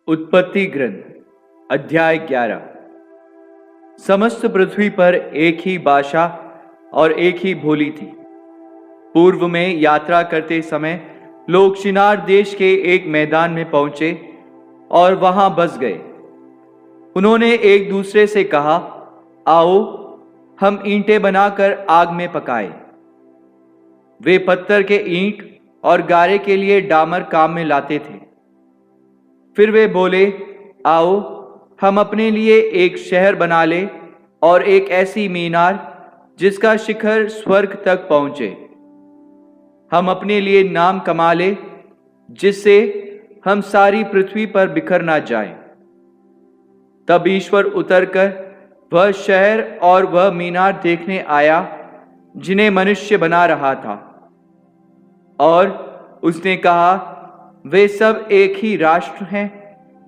उत्पत्ति ग्रंथ अध्याय 11। समस्त पृथ्वी पर एक ही भाषा और एक ही बोली थी। पूर्व में यात्रा करते समय लोग शिनार देश के एक मैदान में पहुंचे और वहां बस गए। उन्होंने एक दूसरे से कहा, आओ हम ईंटें बनाकर आग में पकाएं। वे पत्थर के ईंट और गारे के लिए डामर काम में लाते थे। फिर वे बोले, आओ हम अपने लिए एक शहर बना ले और एक ऐसी मीनार जिसका शिखर स्वर्ग तक पहुंचे। हम अपने लिए नाम कमा ले जिससे हम सारी पृथ्वी पर बिखर ना जाएं। तब ईश्वर उतरकर वह शहर और वह मीनार देखने आया जिन्हें मनुष्य बना रहा था, और उसने कहा, वे सब एक ही राष्ट्र हैं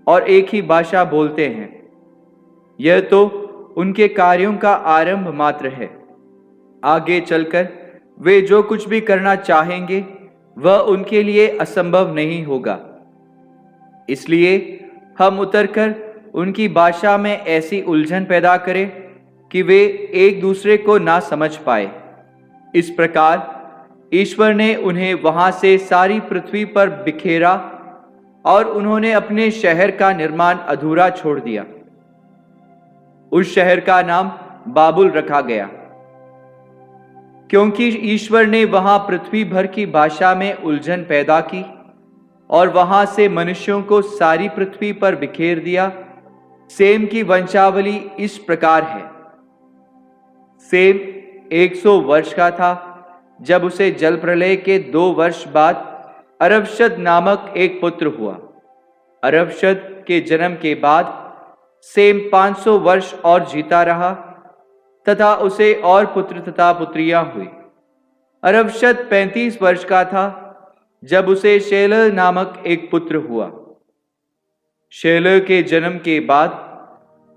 और एक ही भाषा बोलते हैं। यह तो उनके कार्यों का आरंभ मात्र है। आगे चलकर वे जो कुछ भी करना चाहेंगे वह उनके लिए असंभव नहीं होगा। इसलिए हम उतरकर उनकी भाषा में ऐसी उलझन पैदा करें कि वे एक दूसरे को ना समझ पाए। इस प्रकार ईश्वर ने उन्हें वहां से सारी पृथ्वी पर बिखेरा और उन्होंने अपने शहर का निर्माण अधूरा छोड़ दिया। उस शहर का नाम बाबुल रखा गया, क्योंकि ईश्वर ने वहां पृथ्वी भर की भाषा में उलझन पैदा की और वहां से मनुष्यों को सारी पृथ्वी पर बिखेर दिया। सेम की वंशावली इस प्रकार है। सेम 100 वर्ष का था जब उसे जल प्रलय के 2 वर्ष बाद अरफशद नामक एक पुत्र हुआ। अरफशद के जन्म के बाद सेम 500 वर्ष और जीता रहा तथा उसे और पुत्र तथा पुत्रियां हुई। अरफशद 35 वर्ष का था जब उसे शेलह नामक एक पुत्र हुआ। शेलह के जन्म के बाद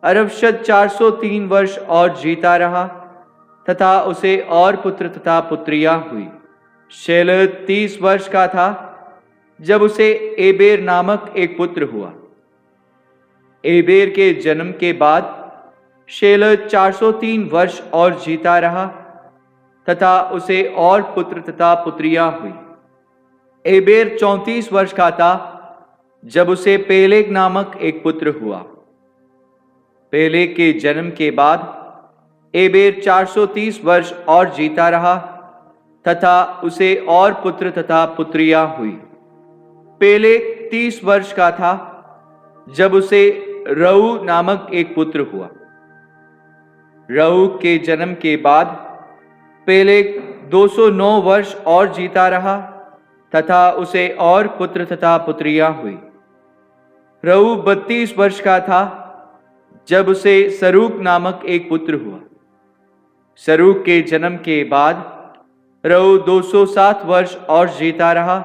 अरफशद 403 वर्ष और जीता रहा तथा उसे और पुत्र तथा पुत्रियां हुई। शेलह 30 वर्ष का था जब उसे एबेर नामक एक पुत्र हुआ। एबेर के जन्म के बाद शेलह 403 वर्ष और जीता रहा तथा उसे और पुत्र तथा पुत्रियां हुई। एबेर 34 वर्ष का था जब उसे पेलेग नामक एक पुत्र हुआ। पेलेग के जन्म के बाद एबेर 430 वर्ष और जीता रहा तथा उसे और पुत्र तथा पुत्रियां हुई। पेलेग 30 वर्ष का था जब उसे रऊ नामक एक पुत्र हुआ। रऊ के जन्म के बाद पेलेग 209 वर्ष और जीता रहा तथा उसे और पुत्र तथा पुत्रियां हुई। रऊ 32 वर्ष का था जब उसे सरूग नामक एक पुत्र हुआ। सरूग के जन्म के बाद रऊ 207 वर्ष और जीता रहा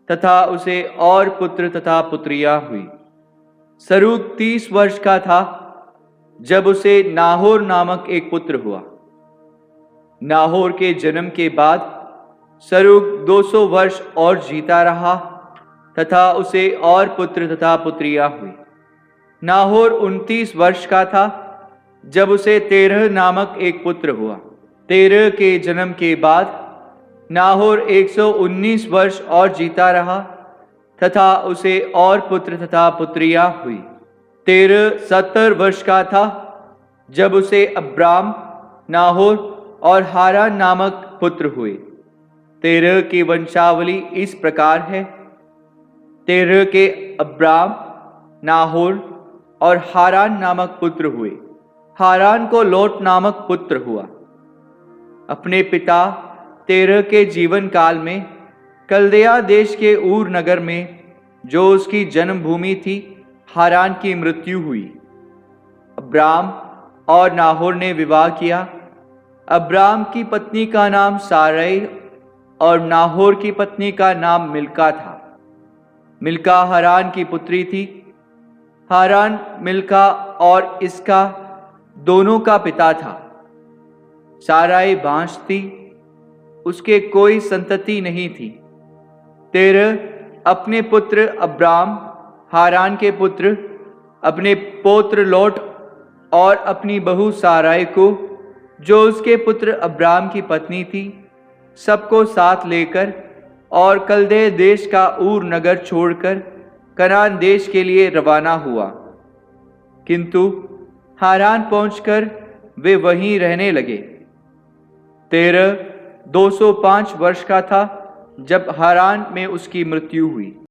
तथा उसे और पुत्र तथा पुत्रियां हुई। सरूग 30 वर्ष का था जब उसे नाहोर नामक एक पुत्र हुआ। नाहोर के जन्म के बाद सरूग 200 वर्ष और जीता रहा तथा उसे और पुत्र तथा पुत्रियां हुई। नाहोर 29 वर्ष का था जब उसे तेरह नामक एक पुत्र हुआ। तेरह के जन्म के बाद नाहोर 119 वर्ष और जीता रहा तथा उसे और पुत्र तथा पुत्रियां हुई। तेरह 70 वर्ष का था जब उसे अब्राम, नाहोर और हारान नामक पुत्र हुए। तेरह की वंशावली इस प्रकार है। तेरह के अब्राम, नाहोर और हारान नामक पुत्र हुए। हारान को लोट नामक पुत्र हुआ। अपने पिता तेरह के जीवन काल में कल्दिया देश के ऊर नगर में, जो उसकी जन्मभूमि थी, हारान की मृत्यु हुई। अब्राम और नाहोर ने विवाह किया। अब्राम की पत्नी का नाम सारै और नाहोर की पत्नी का नाम मिल्का था। मिल्का हारान की पुत्री थी। हारान मिल्का और इसका दोनों का पिता था। सारै बांझ थी, उसके कोई संतति नहीं थी। तेरह अपने पुत्र अब्राम हारान के पुत्र अपने पौत्र लोट और अपनी बहू साराय को, जो उसके पुत्र अब्राम की पत्नी थी, सबको साथ लेकर और कल्दे देश का ऊर नगर छोड़कर कनान देश के लिए रवाना हुआ। किंतु हारान पहुंचकर वे वहीं रहने लगे। तेरह 205 वर्ष का था जब हारान में उसकी मृत्यु हुई।